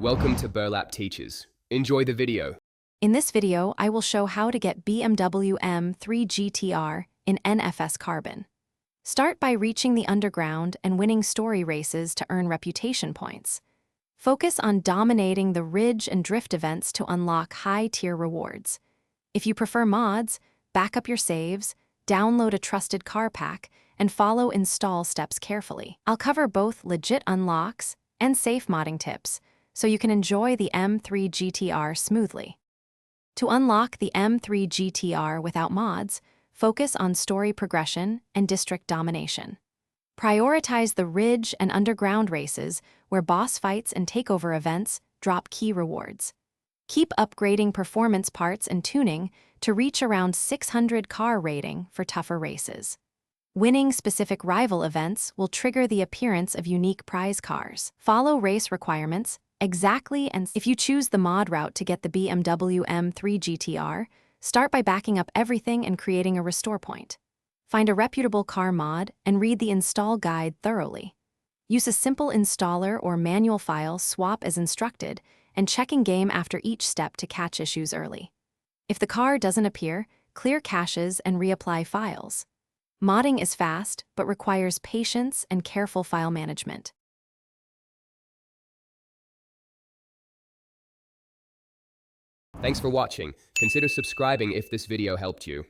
Welcome to Burlap Teachers. Enjoy the video. In this video, I will show how to get BMW M3 Gtr in Nfs Carbon. Start by reaching the underground and winning story races to earn reputation points. Focus on dominating the ridge and drift events to unlock high-tier rewards. If you prefer mods, back up your saves, download a trusted car pack, and follow install steps carefully. I'll cover both legit unlocks and safe modding tips, so you can enjoy the M3 Gtr smoothly. To unlock the M3 Gtr without mods, focus on story progression and district domination. Prioritize the ridge and underground races where boss fights and takeover events drop key rewards. Keep upgrading performance parts and tuning to reach around 600 car rating for tougher races. Winning specific rival events will trigger the appearance of unique prize cars. Follow race requirements exactly, and if you choose the mod route to get the BMW M3 Gtr, start by backing up everything and creating a restore point. Find a reputable car mod and read the install guide thoroughly. Use a simple installer or manual file swap as instructed, and check in game after each step to catch issues early. If the car doesn't appear, clear caches and reapply files. Modding is fast, but requires patience and careful file management. Thanks for watching. Consider subscribing if this video helped you.